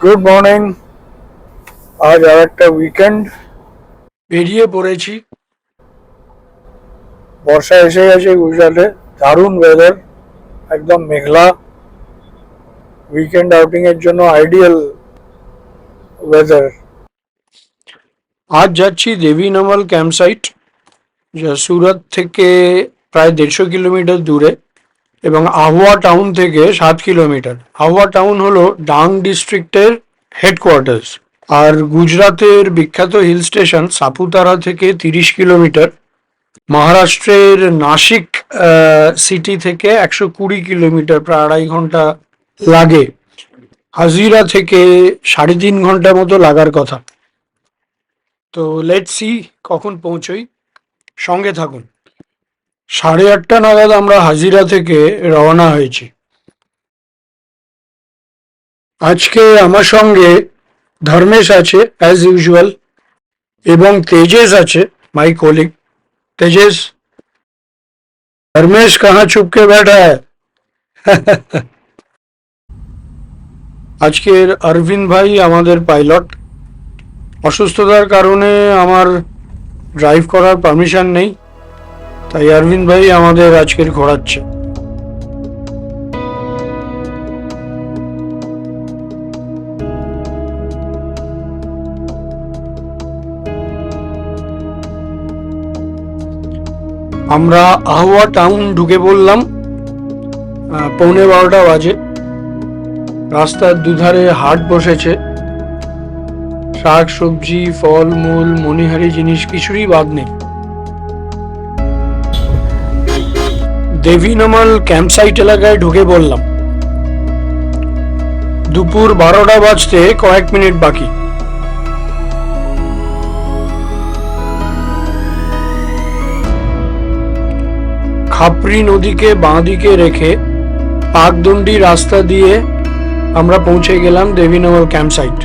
Good morning. আজ আর একটা weekend, বেরিয়ে পড়েছি। বর্ষা এসে গেছে গুজরাটে, দারুণ ওয়েদার, একদম মেঘলা। উইকেন্ড আউটিং এর জন্য আইডিয়াল ওয়েদার। আজ যাচ্ছি দেবীনামাল ক্যাম্পসাইট, যা সুরত থেকে প্রায় 150 কিলোমিটার দূরে এবং আহওয়া টাউন থেকে 7 কিলোমিটার। আহওয়া টাউন হলো ডাং ডিস্ট্রিক্টের হেডকোয়ার্টার্স। আর গুজরাতের বিখ্যাত হিল স্টেশন সাপুতারা থেকে 30 কিলোমিটার, মহারাষ্ট্রের নাসিক সিটি থেকে 120 কিলোমিটার, প্রায় 2.5 ঘন্টা লাগে। হাজিরা থেকে 3.5 ঘন্টার মতো লাগার কথা। তো লেটস সি কখন পৌঁছই, সঙ্গে থাকুন। 8:30 নাগাদ আমরা হাজিরা থেকে রওনা হয়েছি। আজকে আমার সঙ্গে ধর্মেশ আছে অ্যাজ ইউজুয়াল, এবং তেজেশ আছে, মাই কলিগ। तेजस, धर्मेश कहाँ छुप के बैठा है? আজকের অরবিন্দ ভাই আমাদের পাইলট। অসুস্থতার কারণে আমার ড্রাইভ করার পারমিশন নেই, তাই অরবিন্দ ভাই আমাদের আজকের ঘোরাচ্ছে। আমরা আহওয়া টাউন ঢুকে পড়লাম 11:15 বাজে। রাস্তার দুধারে হাট বসেছে, শাক সবজি ফল মূল মনিহারি জিনিস কিছুরই বাদ নেই। দেবীনামাল ক্যাম্পসাইট এলাকায় ঢুকে পড়লাম। দুপুর 12টা বাজতে কয়েক মিনিট বাকি। খাপরি নদীকে বাঁ দিকে রেখে পাকদণ্ডী রাস্তা দিয়ে আমরা পৌঁছে গেলাম দেবীনামাল ক্যাম্পসাইট।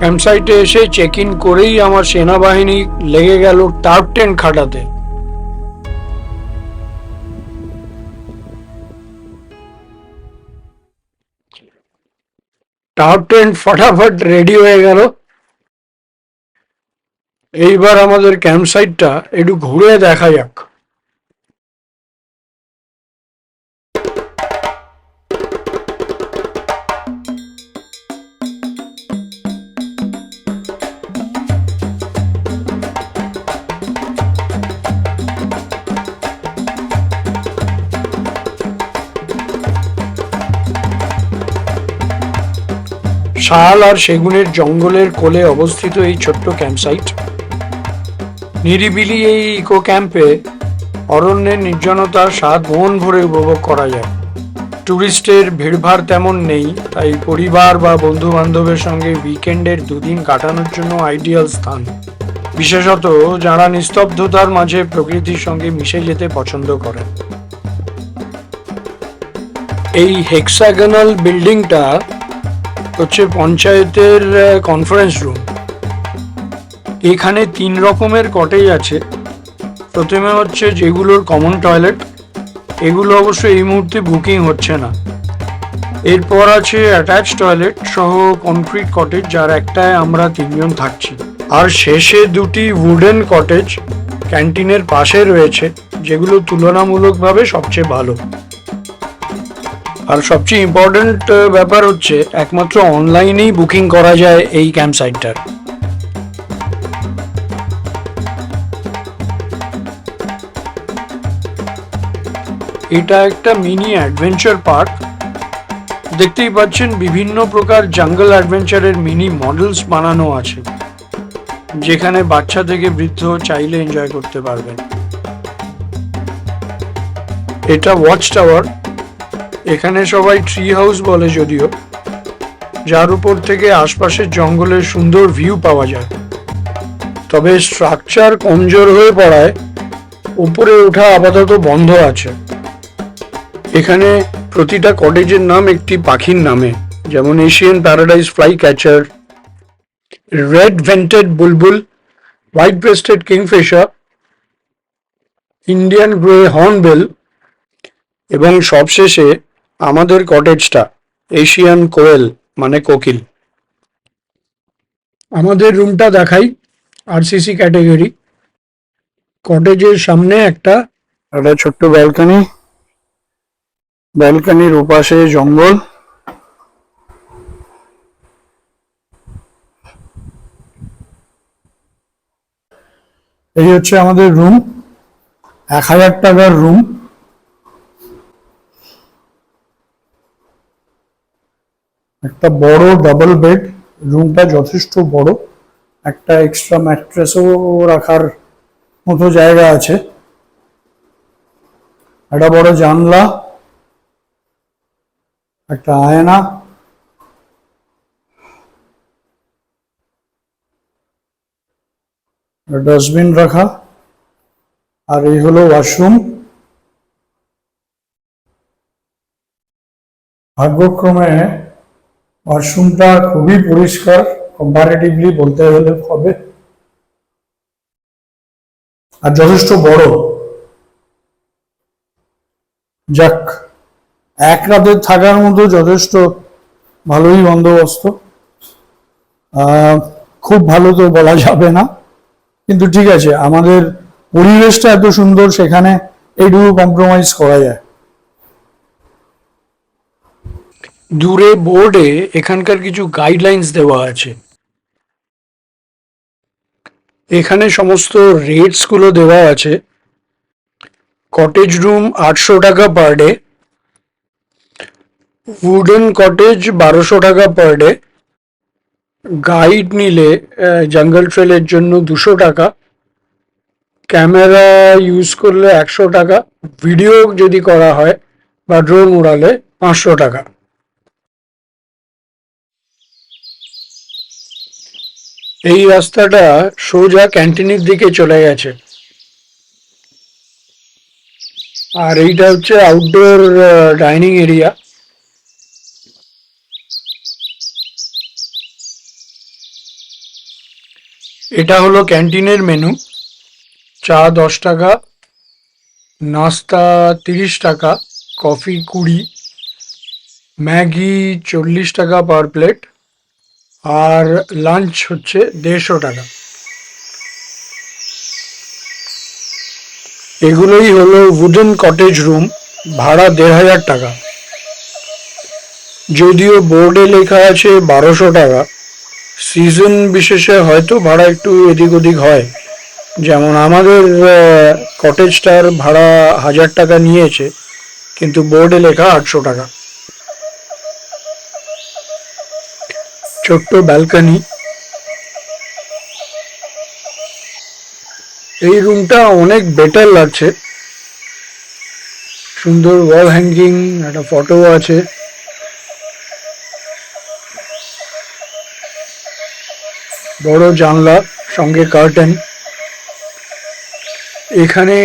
ক্যাম্পসাইটে এসে চেক ইন করেই আমার সেনাবাহিনী লেগে গেল টার্প টেন্ট খাটাতে। টার্প টেন্ট ফটাফট রেডি হয়ে গেল। এইবার আমাদের ক্যাম্পসাইটটা একটু ঘুরে দেখা যাক। শাল আর সেগুনের জঙ্গলের কোলে অবস্থিত এই ছোট্ট ক্যাম্পসাইট। নিরিবিলি এই ইকো ক্যাম্পে অরণ্যের নির্জনতার স্বাদ মন ভরে উপভোগ করা যায়। টুরিস্টের ভিড়ভাড় তেমন নেই, তাই পরিবার বা বন্ধু বান্ধবের সঙ্গে উইকেন্ডের 2 দিন কাটানোর জন্য আইডিয়াল স্থান, বিশেষত যারা নিস্তব্ধতার মাঝে প্রকৃতির সঙ্গে মিশে যেতে পছন্দ করেন। এই হেক্সাগনাল বিল্ডিংটা হচ্ছে পঞ্চায়েতের কনফারেন্স রুম। এখানে 3 রকমের কটেজ আছে। প্রথমে হচ্ছে যেগুলোর কমন টয়লেট, এগুলো অবশ্য এই মুহূর্তে বুকিং হচ্ছে না। এরপর আছে অ্যাটাচ টয়লেট সহ কনক্রিট কটেজ, যার একটায় আমরা 3 জন থাকছি। আর শেষে 2টি উডেন কটেজ ক্যান্টিনের পাশে রয়েছে, যেগুলো তুলনামূলকভাবে সবচেয়ে ভালো। আর সবচেয়ে ইম্পর্টেন্ট ব্যাপার হচ্ছে একমাত্র অনলাইনেই বুকিং করা যায় এই ক্যাম্পসাইটটার। এটা একটা মিনি অ্যাডভেঞ্চার পার্ক। দেখতেই পাচ্ছেন বিভিন্ন প্রকার জঙ্গল অ্যাডভেঞ্চারের মিনি মডেলস বানানো আছে, যেখানে বাচ্চা থেকে বৃদ্ধ চাইলে এনজয় করতে পারবেন। এটা ওয়াচ টাওয়ার, এখানে সবাই ট্রি হাউস বলে যদিও। যার উপর থেকে আশপাশের জঙ্গলের সুন্দর ভিউ পাওয়া যায়। তবে স্ট্রাকচার কমজোর হয়ে পড়ায় উপরে ওঠা আপাতত বন্ধ আছে। এখানে প্রতিটা কটেজের নাম একটি পাখির নামে, যেমন Asian paradise flycatcher, red vented bulbul, white breasted kingfisher, Indian grey hornbill এবং সবশেষে আমাদের কটেজটা এশিয়ান কোয়েল মানে কোকিল। আমাদের রুমটা দেখাই, আরসিসি ক্যাটাগরি। কটেজের সামনে একটা ছোট্ট ব্যালকনি, ব্যালকনির ওপাশে জঙ্গল। এই হচ্ছে আমাদের রুম, 1000 টাকার রুম। একটা বড় ডাবল বেড, রুমটা যথেষ্ট বড়, একটা এক্সট্রা ম্যাট্রেসও রাখার মতো জায়গা আছে। একটা বড় জানলা, একটা আয়না, ডাস্টবিন রাখা, আর এই হলো ওয়াশরুম। ভাগ্যক্রমে ওয়াশরুমটা খুবই পরিষ্কার, কম্পারেটিভলি বলতে হলে হবে, আর যথেষ্ট বড়। যাক, এক রাতে থাকার মতো যথেষ্ট ভালোই বন্দোবস্ত। খুব ভালো তো বলা যাবে না, কিন্তু ঠিক আছে, আমাদের পরিবেশটা এত সুন্দর, সেখানে এইটুকু কম্প্রোমাইজ করা যায়। দূরে বোর্ডে এখানকার কিছু গাইডলাইন্স দেওয়া আছে। এখানে সমস্ত রেটস গুলো দেওয়া আছে। কটেজ রুম 800 টাকা পার ডে, উডেন কটেজ 1200 টাকা পার ডে, গাইড নিলে জঙ্গল ট্রেলের জন্য 200 টাকা, ক্যামেরা ইউজ করলে 100 টাকা, ভিডিও যদি করা হয় বা ড্রোন উড়ালে 500 টাকা। এই রাস্তাটা সোজা ক্যান্টিনের দিকে চলে গেছে। আর এইটা হচ্ছে আউটডোর ডাইনিং এরিয়া। এটা হলো ক্যান্টিনের মেনু। চা 10 টাকা, নাস্তা 30 টাকা, কফি 20, ম্যাগি 40 টাকা পার প্লেট, আর লাঞ্চ হচ্ছে 150 টাকা। এগুলোই হলো উডেন কটেজ রুম, ভাড়া 1500 টাকা। যদিও বোর্ডে লেখা আছে 1200 টাকা, সিজন বিশেষে হয়তো ভাড়া একটু এদিক ওদিক হয়। যেমন আমাদের কটেজটার ভাড়া 1000 টাকা নিয়েছে, কিন্তু বোর্ডে লেখা 800 টাকা। ছোট্ট ব্যালকনি। এই রুমটা অনেক বেটার লাগছে, সুন্দর ওয়াল হ্যাঙ্গিং, একটা ফটো আছে, বড় জানলা, সঙ্গে কার্টেন। এখানে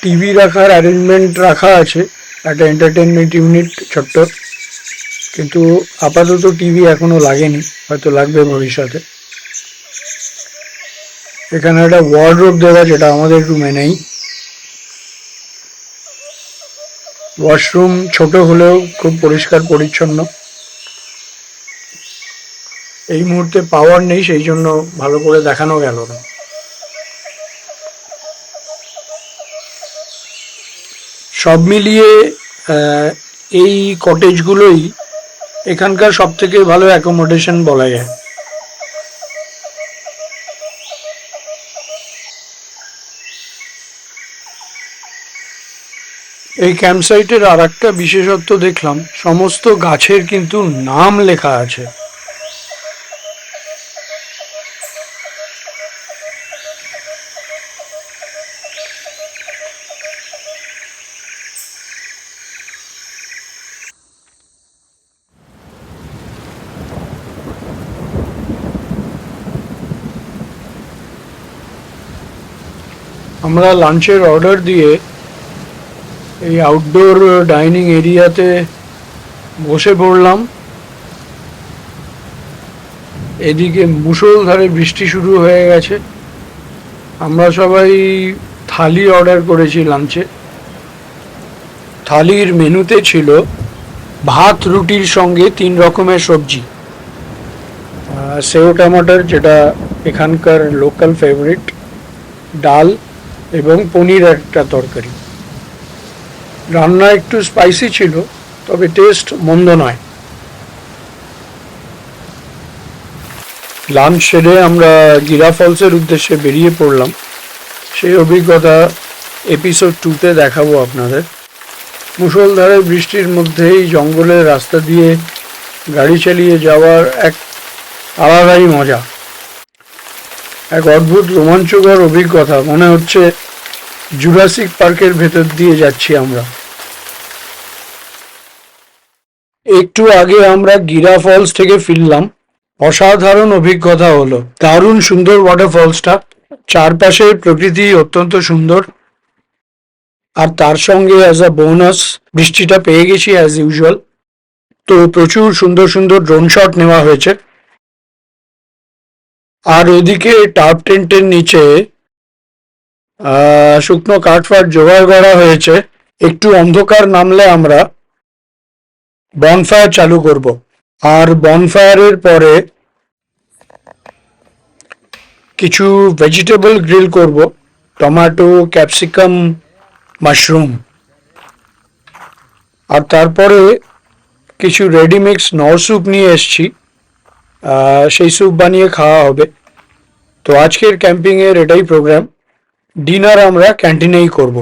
টিভি রাখার অ্যারেঞ্জমেন্ট রাখা আছে, একটা এন্টারটেনমেন্ট ইউনিট ছোট্ট, কিন্তু আপাতত টিভি এখনো লাগেনি, হয়তো লাগবে ভবিষ্যতে। এখানে একটা ওয়ার্ডরোব দেওয়া, যেটা আমাদের রুমে নেই। ওয়াশরুম ছোট হলেও খুব পরিষ্কার পরিচ্ছন্ন। এই মুহূর্তে পাওয়ার নেই, সেই জন্য ভালো করে দেখানো গেল না। সব মিলিয়ে এই কটেজগুলোই এখানকার সব থেকে ভালো অ্যাকোমোডেশন বলা যায়। এই ক্যাম্পসাইটের আর একটা বিশেষত্ব দেখলাম, সমস্ত গাছের কিন্তু নাম লেখা আছে। আমরা লাঞ্চের অর্ডার দিয়ে এই আউটডোর ডাইনিং এরিয়াতে বসে পড়লাম। এদিকে মুষলধারে বৃষ্টি শুরু হয়ে গেছে। আমরা সবাই থালি অর্ডার করেছি লাঞ্চে। থালির মেনুতে ছিল ভাত রুটির সঙ্গে 3 রকমের সবজি, সেও টমাটার যেটা এখানকার লোকাল ফেভারিট, ডাল এবং পনির একটা তরকারি। রান্না একটু স্পাইসি ছিল, তবে টেস্ট মন্দ নয়। লাঞ্চ সেরে আমরা গিরা ফলসের উদ্দেশ্যে বেরিয়ে পড়লাম। সেই অভিজ্ঞতা এপিসোড 2-তে দেখাবো আপনাদের। মুষলধারে বৃষ্টির মধ্যেই জঙ্গলের রাস্তা দিয়ে গাড়ি চালিয়ে যাওয়ার এক আলাদাই মজা, এক অদ্ভুত রোমাঞ্চকর অভিজ্ঞতা। মনে হচ্ছে জুরাসিক পার্কের ভেতর দিয়ে যাচ্ছি আমরা। একটু আগে আমরা গিরা ফলস থেকে ফিরলাম। অসাধারণ অভিজ্ঞতা হলো। দারুণ সুন্দর ওয়াটারফলসটা, চারপাশের প্রকৃতি অত্যন্ত সুন্দর, আর তার সঙ্গে অ্যাজ আ বোনাস বৃষ্টিটা পেয়ে গেছি অ্যাজ ইউজুয়াল। তো প্রচুর সুন্দর সুন্দর ড্রোন শট নেওয়া হয়েছে। আর ওদিকে টার্প টেন্টের নিচে শুকনো কাঠফাট জোগাড় করা হয়েছে। একটু অন্ধকার নামলে আমরা বনফায়ার চালু করব, আর বনফায়ারের পরে কিছু ভেজিটেবল গ্রিল করব, টমেটো, ক্যাপসিকাম, মাশরুম। আর তারপরে কিছু রেডিমিক্স নর স্যুপ নিয়ে এসছি, সেই স্যুপ বানিয়ে খাওয়া হবে। তো আজকের ক্যাম্পিংয়ের এটাই প্রোগ্রাম। ডিনার আমরা ক্যান্টিনেই করব।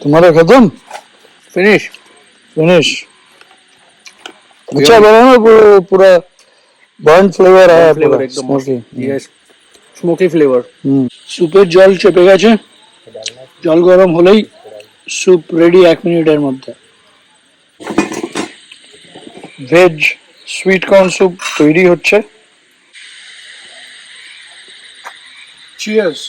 तुम्हारा खत्म? Finish finish. अच्छा बना ना, पूरा बर्न फ्लेवर है, फ्लेवर एकदम स्मोकी। Yes, smoky flavour. সুপের জল চেপে গেছে। জল গরম হলেই স্যুপ রেডি 1 মিনিটের মধ্যে। ভেজ সুইট কর্ন স্যুপ তৈরি হচ্ছে। চিয়ার্স।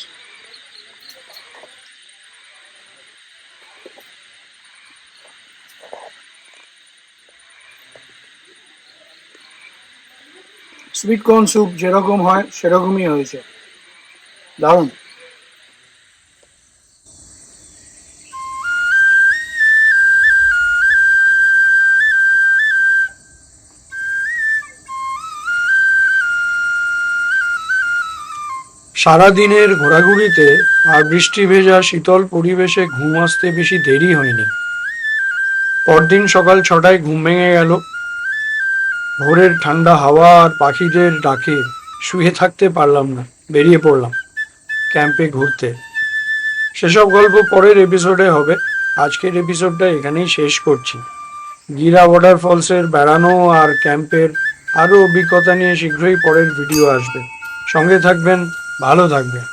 সুইট কর্ন স্যুপ যেরকম হয় সেরকমই হয়েছে, দারুণ। সারাদিনের ঘোরাঘুরিতে আর বৃষ্টি ভেজা শীতল পরিবেশে ঘুম আসতে বেশি দেরি হয়নি। পরদিন সকাল 6টায় ঘুম ভেঙে গেল। ভোরের ঠান্ডা হাওয়া আর পাখিদের ডাকে শুয়ে থাকতে পারলাম না, বেরিয়ে পড়লাম ক্যাম্পে ঘুরতে। সেসব গল্প পরের এপিসোডে হবে। আজকের এপিসোডটা এখানেই শেষ করছি। গিরা ওয়াটারফলসের বেড়ানো আর ক্যাম্পের আরও অভিজ্ঞতা নিয়ে শীঘ্রই পরের ভিডিও আসবে। সঙ্গে থাকবেন, ভালো থাকবেন।